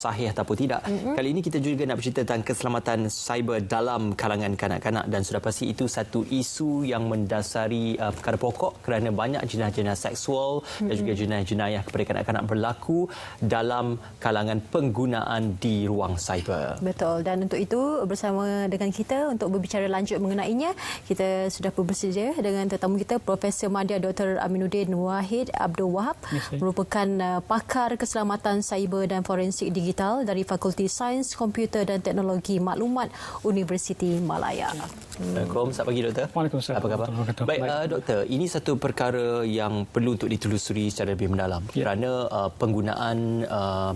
sahih ataupun tidak. Kali ini kita juga nak bercerita tentang keselamatan cyber dalam kalangan kanak-kanak dan sudah pasti itu satu isu yang mendasari perkara pokok kerana banyak jenayah-jenayah seksual dan juga jenayah-jenayah kepada kanak-kanak berlaku dalam kalangan penggunaan di ruang cyber. Betul, dan untuk itu bersama dengan kita untuk berbicara lanjut mengenainya, kita sudah bersedia dengan tetamu kita Profesor Madya Dr. Aminuddin Wahid Abdul Wahab, merupakan pakar keselamatan cyber dan forensik digital dari Fakulti Sains Komputer dan Teknologi Maklumat Universiti Malaya. Assalamualaikum, selamat pagi Doktor. Waalaikumsalam. Apa khabar? Baik, Doktor, ini satu perkara yang perlu untuk ditelusuri secara lebih mendalam kerana penggunaan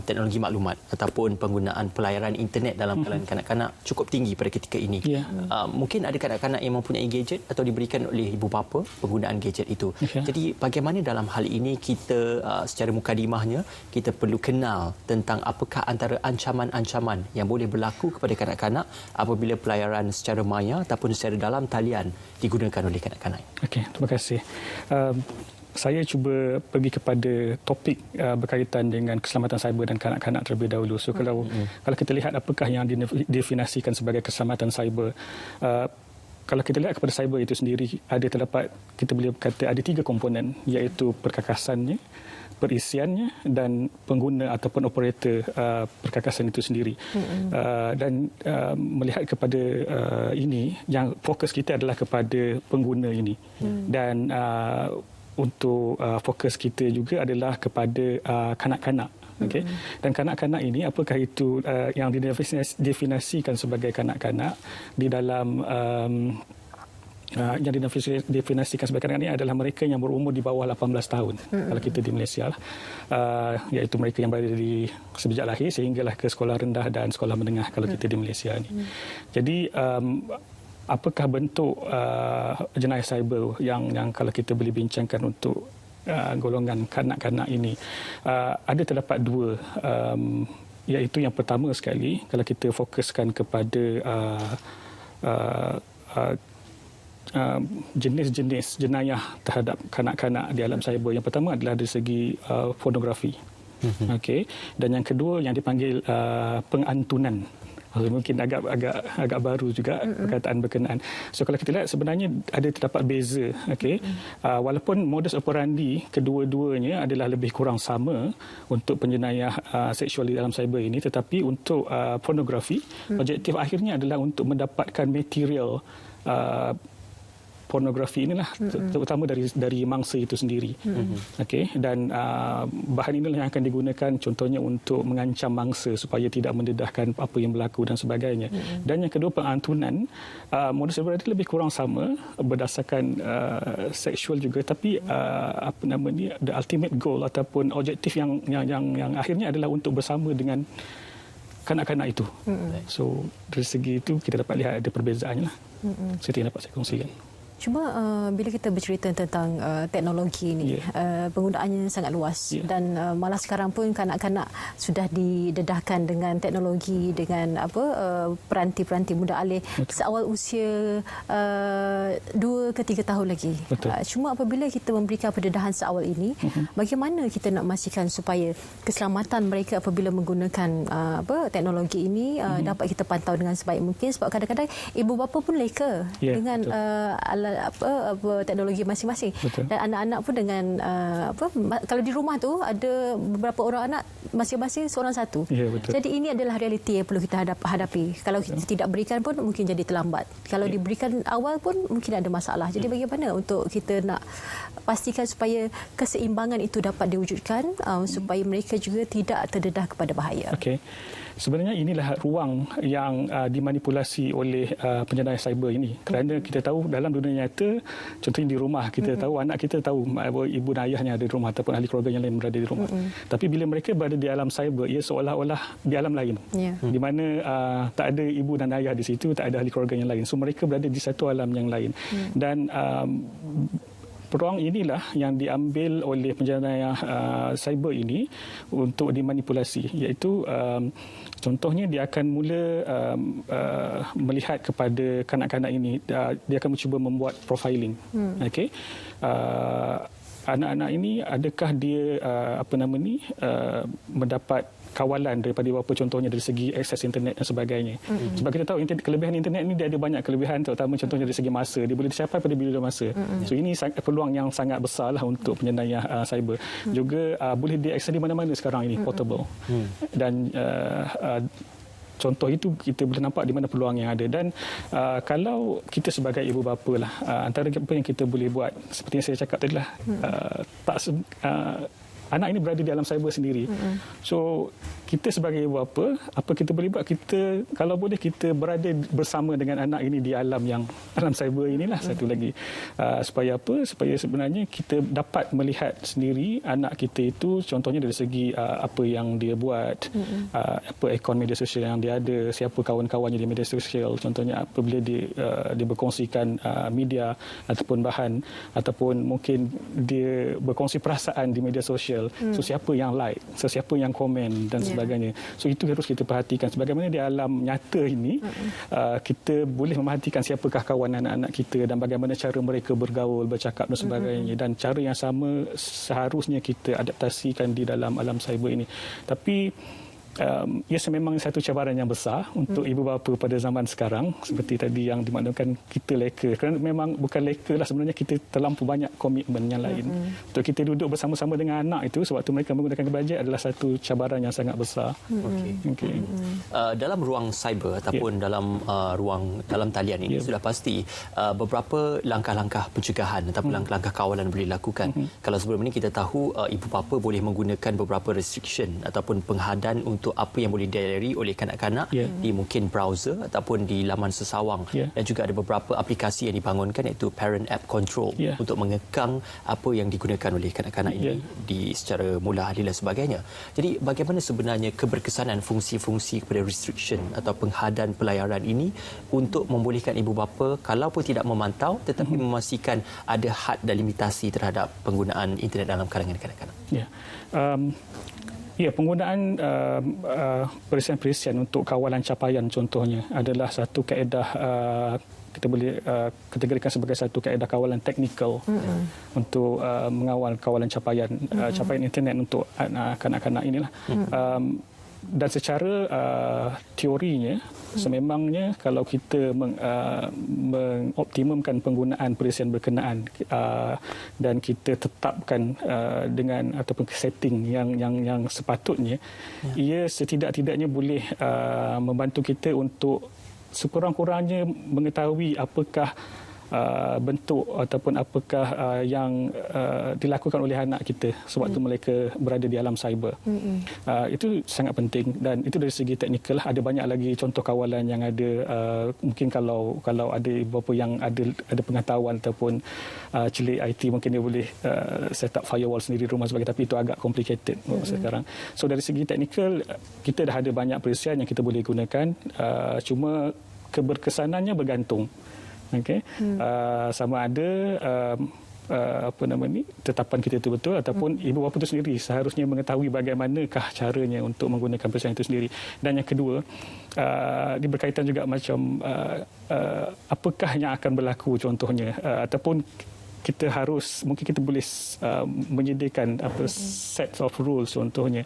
teknologi maklumat ataupun penggunaan pelayaran internet dalam kalangan kanak-kanak cukup tinggi pada ketika ini. Mungkin ada kanak-kanak yang mempunyai gadget atau diberikan oleh ibu bapa penggunaan gadget itu. Jadi bagaimana dalam hal ini kita secara mukadimahnya kita perlu kenal tentang apakah antara ancaman-ancaman yang boleh berlaku kepada kanak-kanak apabila pelayaran secara maya ataupun secara dalam talian digunakan oleh kanak-kanak. Okey, terima kasih. Saya cuba pergi kepada topik berkaitan dengan keselamatan cyber dan kanak-kanak terlebih dahulu. So kalau kita lihat apakah yang didefinisikan sebagai keselamatan cyber, kalau kita lihat kepada cyber itu sendiri, terdapat, kita boleh kata ada 3 komponen, iaitu perkakasannya, perisiannya dan pengguna ataupun operator perkakasan itu sendiri. Dan melihat kepada ini, yang fokus kita adalah kepada pengguna ini. Dan untuk fokus kita juga adalah kepada kanak-kanak. Okay. Dan kanak-kanak ini, apakah itu yang didefinisikan sebagai kanak-kanak di dalam yang didefinisikan sebagai kanak-kanak ini adalah mereka yang berumur di bawah 18 tahun kalau kita di Malaysia lah. Iaitu mereka yang berada di sejak lahir sehinggalah ke sekolah rendah dan sekolah menengah kalau kita di Malaysia ni. Jadi apakah bentuk jenayah cyber yang kalau kita boleh bincangkan untuk golongan kanak-kanak ini, terdapat 2, iaitu yang pertama sekali kalau kita fokuskan kepada jenis-jenis jenayah terhadap kanak-kanak di alam cyber. Yang pertama adalah dari segi pornografi. Okey, dan yang kedua yang dipanggil pengantunan. Mungkin agak baru juga perkataan berkenaan. So kalau kita lihat sebenarnya terdapat beza. Okey, walaupun modus operandi kedua-duanya adalah lebih kurang sama untuk penjenayah seksual di dalam cyber ini, tetapi untuk pornografi objektif akhirnya adalah untuk mendapatkan material pornografi inilah, terutama dari mangsa itu sendiri. Okey, dan bahan inilah yang akan digunakan contohnya untuk mengancam mangsa supaya tidak mendedahkan apa yang berlaku dan sebagainya. Dan yang kedua, pengantunan, modus operandi lebih kurang sama berdasarkan seksual juga, tapi the ultimate goal ataupun objektif yang akhirnya adalah untuk bersama dengan kanak-kanak itu. So dari segi itu kita dapat lihat ada perbezaannya lah. Itu yang dapat saya kongsikan. Cuma bila kita bercerita tentang teknologi ini, penggunaannya sangat luas dan malah sekarang pun kanak-kanak sudah didedahkan dengan teknologi, dengan peranti-peranti muda alih seawal usia 2 ke 3 tahun lagi. Cuma apabila kita memberikan pendedahan seawal ini, bagaimana kita nak memastikan supaya keselamatan mereka apabila menggunakan teknologi ini dapat kita pantau dengan sebaik mungkin, sebab kadang-kadang ibu bapa pun leka dengan teknologi masing-masing. Dan anak-anak pun dengan kalau di rumah tu ada beberapa orang anak masing-masing seorang satu. Jadi ini adalah realiti yang perlu kita hadapi. Kalau kita tidak berikan pun mungkin jadi terlambat. Kalau diberikan awal pun mungkin ada masalah. Jadi bagaimana untuk kita nak pastikan supaya keseimbangan itu dapat diwujudkan supaya mereka juga tidak terdedah kepada bahaya. Okey. Sebenarnya inilah ruang yang dimanipulasi oleh penjenayah cyber ini. Kerana kita tahu dalam dunia nyata, contohnya di rumah, kita tahu anak kita tahu ibu dan ayahnya ada di rumah ataupun ahli keluarga yang lain berada di rumah. Tapi bila mereka berada di alam cyber, ia seolah-olah di alam lain. Di mana tak ada ibu dan ayah di situ, tak ada ahli keluarga yang lain. So mereka berada di satu alam yang lain. Dan peluang inilah yang diambil oleh penjenayah cyber ini untuk dimanipulasi, iaitu contohnya dia akan mula melihat kepada kanak-kanak ini, dia akan mencuba membuat profiling. Okey, anak-anak ini adakah dia mendapat kawalan daripada ibu bapa, contohnya dari segi akses internet dan sebagainya. Sebab kita tahu kelebihan internet ni dia ada banyak kelebihan, terutama contohnya dari segi masa, dia boleh dicapai pada bila masa. So ini peluang yang sangat besarlah untuk penjenayah cyber. Juga boleh diakses di mana-mana sekarang ini, portable. Dan contoh itu kita boleh nampak di mana peluang yang ada. Dan kalau kita sebagai ibu bapa lah, antara apa yang kita boleh buat, seperti yang saya cakap tadi lah, anak ini berada di alam cyber sendiri. So kita sebagai ibu bapa, apa kita boleh buat? Kita, kalau boleh, kita berada bersama dengan anak ini di alam cyber inilah. Satu lagi, supaya apa? Supaya sebenarnya kita dapat melihat sendiri anak kita itu, contohnya dari segi apa yang dia buat, apa akaun media sosial yang dia ada, siapa kawan-kawannya di media sosial, contohnya apabila dia berkongsikan media ataupun bahan, ataupun mungkin dia berkongsi perasaan di media sosial. So siapa yang like, so siapa yang komen dan sebagainya. So itu harus kita perhatikan. Sebagaimana di alam nyata ini, kita boleh memerhatikan siapakah kawan anak-anak kita dan bagaimana cara mereka bergaul, bercakap dan sebagainya. Dan cara yang sama seharusnya kita adaptasikan di dalam alam cyber ini. Tapi ia memang satu cabaran yang besar untuk ibu bapa pada zaman sekarang, seperti tadi yang dimaklumkan kita leka. Kerana memang bukan leka lah, sebenarnya kita terlampau banyak komitmen yang lain. Untuk kita duduk bersama-sama dengan anak itu sewaktu mereka menggunakan gadget adalah satu cabaran yang sangat besar. Dalam ruang cyber ataupun dalam dalam talian ini sudah pasti beberapa langkah-langkah pencegahan ataupun langkah-langkah kawalan boleh dilakukan. Kalau sebelum ini kita tahu ibu bapa boleh menggunakan beberapa restriction ataupun penghadan untuk apa yang boleh dilayari oleh kanak-kanak di mungkin browser ataupun di laman sesawang, dan juga ada beberapa aplikasi yang dibangunkan iaitu Parent App Control untuk mengekang apa yang digunakan oleh kanak-kanak ini di secara mula ahli dan sebagainya. Jadi bagaimana sebenarnya keberkesanan fungsi-fungsi kepada restriction atau penghadan pelayaran ini untuk membolehkan ibu bapa kalaupun tidak memantau tetapi memastikan ada had dan limitasi terhadap penggunaan internet dalam kalangan kanak-kanak? Penggunaan perisian-perisian untuk kawalan capaian contohnya adalah satu kaedah, kita boleh kategorikan sebagai satu kaedah kawalan teknikal untuk mengawal kawalan capaian internet untuk kanak-kanak inilah. Dan secara teorinya, sememangnya kalau kita mengoptimumkan penggunaan perisian berkenaan dan kita tetapkan dengan ataupun setting yang sepatutnya, ia setidak-tidaknya boleh membantu kita untuk sekurang-kurangnya mengetahui apakah bentuk ataupun apakah yang dilakukan oleh anak kita sewaktu mereka berada di alam cyber. Itu sangat penting, dan itu dari segi teknikal. Ada banyak lagi contoh kawalan yang ada. Mungkin kalau ada beberapa yang ada pengetahuan ataupun celik IT, mungkin dia boleh set up firewall sendiri rumah sebagainya, tapi itu agak complicated sekarang. So dari segi teknikal kita dah ada banyak perisian yang kita boleh gunakan, cuma keberkesanannya bergantung. Sama ada tetapan kita itu betul, ataupun ibu bapa itu sendiri seharusnya mengetahui bagaimanakah caranya untuk menggunakan perisian itu sendiri. Dan yang kedua, dia berkaitan juga macam apakah yang akan berlaku contohnya, ataupun kita mungkin kita boleh menyediakan set of rules, contohnya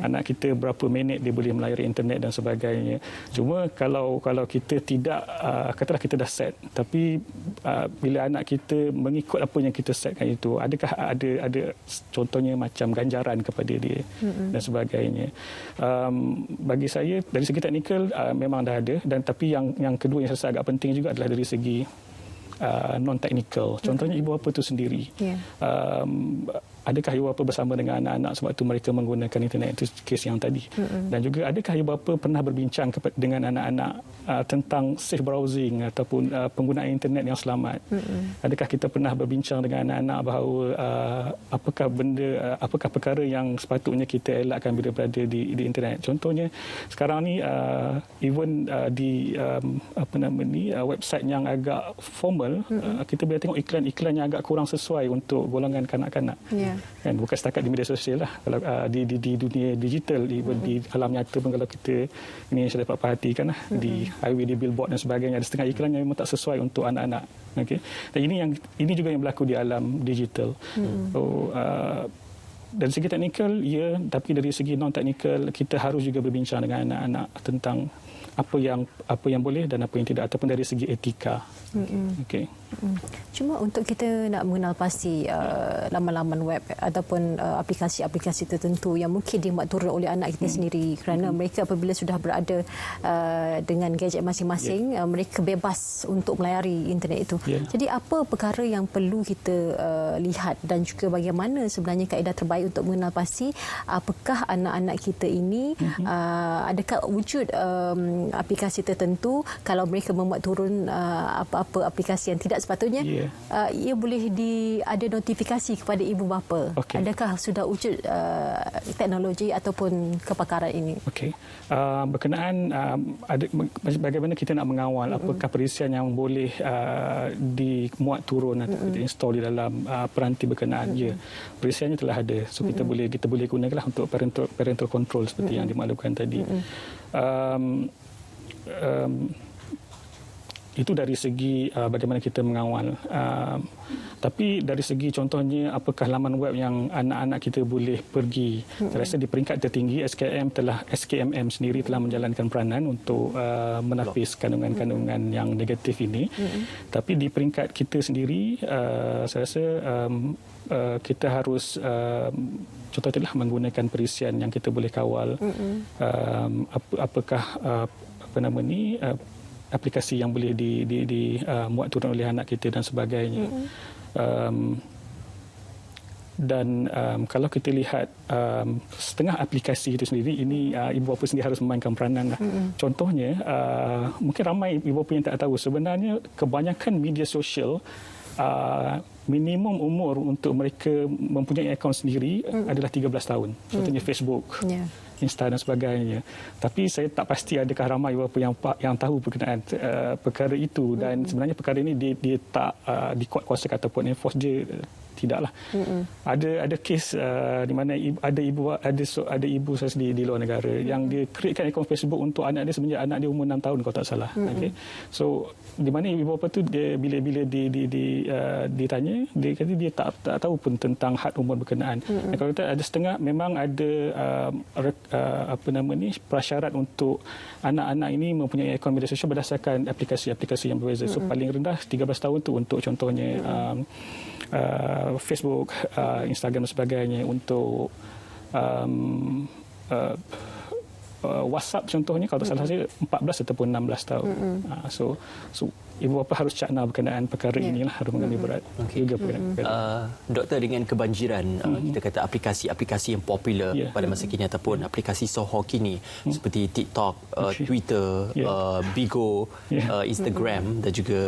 anak kita berapa minit dia boleh melayari internet dan sebagainya. Cuma kalau kita tidak, katalah kita dah set, tapi bila anak kita mengikut apa yang kita setkan itu, adakah ada contohnya macam ganjaran kepada dia dan sebagainya. Bagi saya dari segi teknikal memang dah ada, dan tapi yang kedua yang saya rasa agak penting juga adalah dari segi non-technical. Contohnya ibu bapa itu sendiri. Adakah ibu bapa bersama dengan anak-anak sewaktu mereka menggunakan internet, itu kes yang tadi. Dan juga adakah ibu bapa pernah berbincang dengan anak-anak tentang safe browsing ataupun penggunaan internet yang selamat. Adakah kita pernah berbincang dengan anak-anak bahawa apakah perkara yang sepatutnya kita elakkan bila berada di internet. Contohnya sekarang ni even di website yang agak formal, kita boleh tengok iklan-iklan yang agak kurang sesuai untuk golongan kanak-kanak. Kan, bukan setakat di media sosial lah, kalau di dunia digital, di alam nyata pun, kalau kita ini saya dapat perhatikan lah, di highway, di billboard dan sebagainya, ada setengah iklan yang memang tak sesuai untuk anak-anak. Dan ini juga yang berlaku di alam digital. So, dari segi teknikal, ya, tapi dari segi non-teknikal, kita harus juga berbincang dengan anak-anak tentang apa yang boleh dan apa yang tidak, ataupun dari segi etika. Okey. Cuma untuk kita nak mengenal pasti laman-laman web ataupun aplikasi-aplikasi tertentu yang mungkin dimuat turun oleh anak kita sendiri, kerana mereka apabila sudah berada dengan gadget masing-masing, mereka bebas untuk melayari internet itu. Jadi apa perkara yang perlu kita lihat dan juga bagaimana sebenarnya kaedah terbaik untuk mengenal pasti apakah anak-anak kita ini adakah wujud aplikasi tertentu, kalau mereka memuat turun apa-apa aplikasi yang tidak sepatutnya, ia boleh ada notifikasi kepada ibu bapa. Adakah sudah wujud teknologi ataupun kepakaran ini? Okey. Berkenaan bagaimana kita nak mengawal apakah perisian yang boleh dimuat turun atau diinstal di dalam peranti berkenaan. Perisiannya telah ada. So kita boleh gunakanlah untuk parental control seperti yang dimaklumkan tadi. Itu dari segi bagaimana kita mengawal. Tapi dari segi contohnya apakah laman web yang anak-anak kita boleh pergi. Saya rasa di peringkat tertinggi SKMM sendiri telah menjalankan peranan untuk menafis kandungan-kandungan yang negatif ini. Tapi di peringkat kita sendiri saya rasa kita harus contohnya menggunakan perisian yang kita boleh kawal. Apakah aplikasi yang boleh dimuat turun oleh anak kita dan sebagainya. Kalau kita lihat setengah aplikasi itu sendiri, ini ibu bapa sendiri harus memainkan peranan. Contohnya, mungkin ramai ibu bapa yang tak tahu, sebenarnya kebanyakan media sosial minimum umur untuk mereka mempunyai akaun sendiri adalah 13 tahun. Contohnya Facebook, Insta dan sebagainya. Tapi saya tak pasti adakah ramai ibu bapa yang tahu berkenaan perkara itu, dan sebenarnya perkara ini dia tak dikuatkuasakan ataupun enforce dia tidaklah. Ada kes di mana ada ibu saya sendiri di luar negara yang dia createkan akaun Facebook untuk anak dia semenjak anak dia umur 6 tahun kalau tak salah. So di mana ibu bapa tu dia bila ditanya, dia kata dia tak tahu pun tentang had umur berkenaan. Dan kalau kita ada setengah memang ada prasyarat untuk anak-anak ini mempunyai akaun media sosial berdasarkan aplikasi-aplikasi yang berbeza. So paling rendah 13 tahun tu untuk contohnya Facebook, Instagram dan sebagainya. Untuk WhatsApp contohnya kalau tak salah saya 14 ataupun 16 tahun. So ibu bapa harus cakna berkenaan perkara inilah, harus mengambil berat juga perkara. Doktor, dengan kebanjiran kita kata aplikasi-aplikasi yang popular pada masa kini ataupun aplikasi Soho kini seperti TikTok, Twitter, Bigo, Instagram dan juga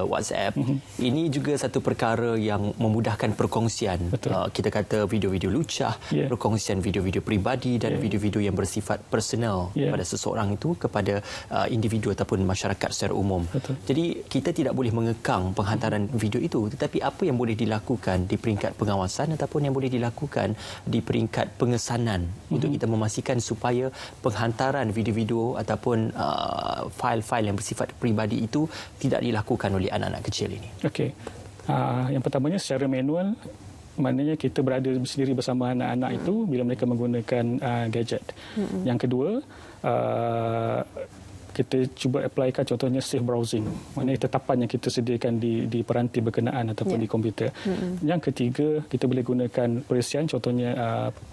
WhatsApp, ini juga satu perkara yang memudahkan perkongsian. Kita kata video-video lucah, perkongsian video-video peribadi dan video-video yang bersifat personal pada seseorang itu kepada individu ataupun masyarakat secara umum. Jadi kita tidak boleh mengekang penghantaran video itu, tetapi apa yang boleh dilakukan di peringkat pengawasan ataupun yang boleh dilakukan di peringkat pengesanan untuk kita memastikan supaya penghantaran video-video ataupun fail-fail yang bersifat peribadi itu tidak dilakukan oleh anak-anak kecil ini. Okey. Yang pertamanya secara manual, maknanya kita berada sendiri bersama anak-anak itu bila mereka menggunakan gadget. Yang kedua, kita cuba applykan contohnya safe browsing, maknanya tetapan yang kita sediakan di peranti berkenaan ataupun di komputer. Yang ketiga, kita boleh gunakan perisian contohnya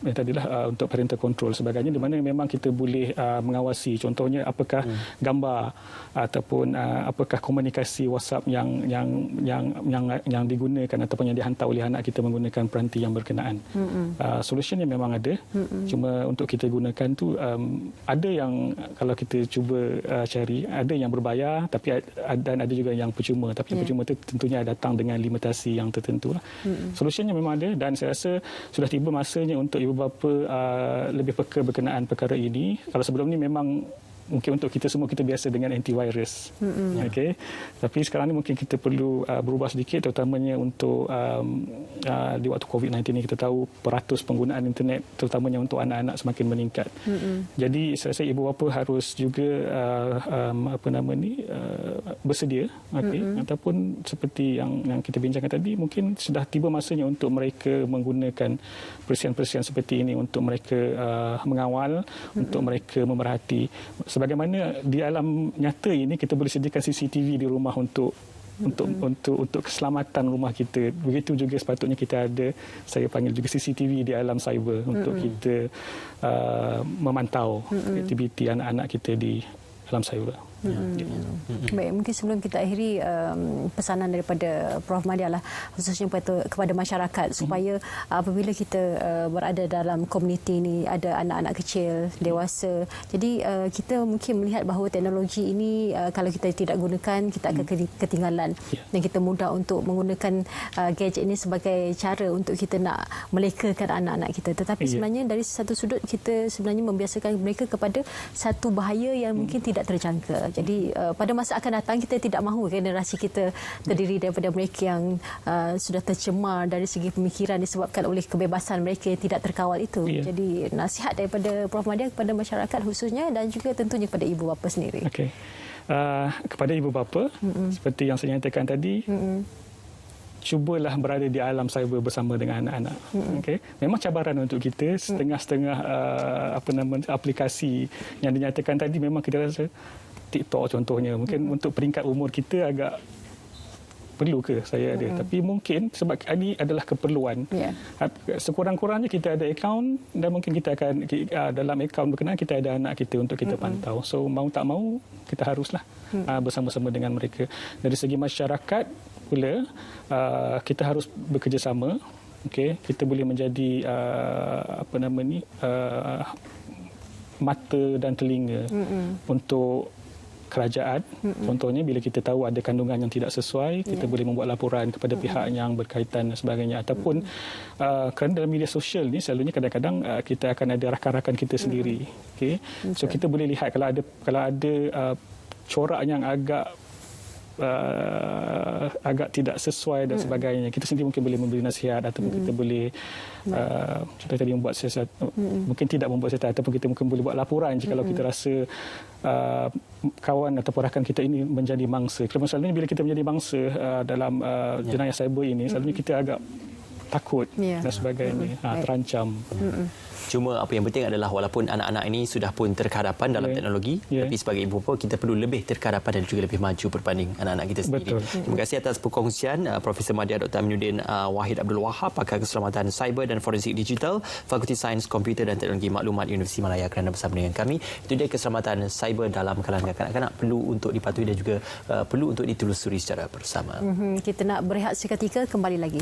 yang tadilah untuk parental control sebagainya, di mana memang kita boleh mengawasi contohnya apakah gambar ataupun apakah komunikasi WhatsApp yang digunakan ataupun yang dihantar oleh anak kita menggunakan peranti yang berkenaan. Solusinya memang ada, cuma untuk kita gunakan tu ada yang kalau kita cuba cari, ada yang berbayar dan ada juga yang percuma, tapi yang percuma itu tentunya datang dengan limitasi yang tertentu lah. Solusinya memang ada, dan saya rasa sudah tiba masanya untuk ibu bapa lebih peka berkenaan perkara ini. Kalau sebelum ni memang mungkin untuk kita semua kita biasa dengan antivirus. Okey. Tapi sekarang ni mungkin kita perlu berubah sedikit, terutamanya untuk di waktu COVID-19 ni kita tahu peratus penggunaan internet terutamanya untuk anak-anak semakin meningkat. Jadi saya rasa ibu bapa harus juga bersedia, ataupun seperti yang kita bincangkan tadi, mungkin sudah tiba masanya untuk mereka menggunakan persiapan-persiapan seperti ini untuk mereka mengawal, untuk mereka memerhati. Sebagaimana di alam nyata ini kita boleh sediakan CCTV di rumah untuk keselamatan rumah kita. Begitu juga sepatutnya kita ada, saya panggil juga CCTV di alam cyber untuk kita memantau aktiviti anak-anak kita di alam cyber. Baik, mungkin sebelum kita akhiri pesanan daripada Prof. Madya lah, khususnya kepada masyarakat supaya apabila kita berada dalam komuniti ini, ada anak-anak kecil, dewasa, jadi kita mungkin melihat bahawa teknologi ini kalau kita tidak gunakan, kita akan ketinggalan, dan kita mudah untuk menggunakan gadget ini sebagai cara untuk kita nak melekakan anak-anak kita. Tetapi sebenarnya dari satu sudut kita sebenarnya membiasakan mereka kepada satu bahaya yang mungkin tidak terjangka. Jadi pada masa akan datang kita tidak mahu generasi kita terdiri daripada mereka yang sudah tercemar dari segi pemikiran disebabkan oleh kebebasan mereka yang tidak terkawal itu. Jadi nasihat daripada Prof. Madya kepada masyarakat khususnya dan juga tentunya kepada ibu bapa sendiri. Okey. Kepada ibu bapa, seperti yang saya nyatakan tadi, cubalah berada di alam cyber bersama dengan anak-anak. Okay. Memang cabaran untuk kita, setengah-setengah aplikasi yang dinyatakan tadi memang kita rasa TikTok contohnya, mungkin untuk peringkat umur kita agak perlu ke saya ada. Tapi mungkin sebab ini adalah keperluan. Sekurang-kurangnya kita ada akaun dan mungkin kita akan dalam akaun berkenaan kita ada anak kita untuk kita pantau. So mau tak mau kita haruslah bersama-sama dengan mereka. Dari segi masyarakat pula kita harus bekerjasama. Okey, kita boleh menjadi mata dan telinga untuk kerajaan. Contohnya bila kita tahu ada kandungan yang tidak sesuai, kita boleh membuat laporan kepada pihak yang berkaitan dan sebagainya. Ataupun kerana dalam media sosial ni selalunya kadang-kadang kita akan ada rakan-rakan kita sendiri. Okay? So kita boleh lihat kalau ada corak yang agak tidak sesuai dan sebagainya, kita sendiri mungkin boleh memberi nasihat ataupun kita boleh contoh tadi membuat sesuatu, mungkin tidak membuat sesuatu, ataupun kita mungkin boleh buat laporan jika kita rasa kawan ataupun rakan kita ini menjadi mangsa. Kerana selalunya bila kita menjadi mangsa dalam jenayah cyber ini, selalunya kita agak takut dan sebagainya, terancam. Cuma apa yang penting adalah walaupun anak-anak ini sudah pun terkehadapan dalam teknologi, tapi sebagai ibu bapa kita perlu lebih terkehadapan dan juga lebih maju berbanding anak-anak kita sendiri. Terima kasih atas perkongsian Profesor Madya Dr. Aminuddin Wahid Abdul Wahab, pakar keselamatan cyber dan forensik digital, Fakulti Sains Komputer dan Teknologi Maklumat Universiti Malaya, kerana bersama dengan kami. Itu dia keselamatan cyber dalam kalangan kanak-kanak perlu untuk dipatuhi dan juga perlu untuk ditelusuri secara bersama. Kita nak berehat seketika, kembali lagi.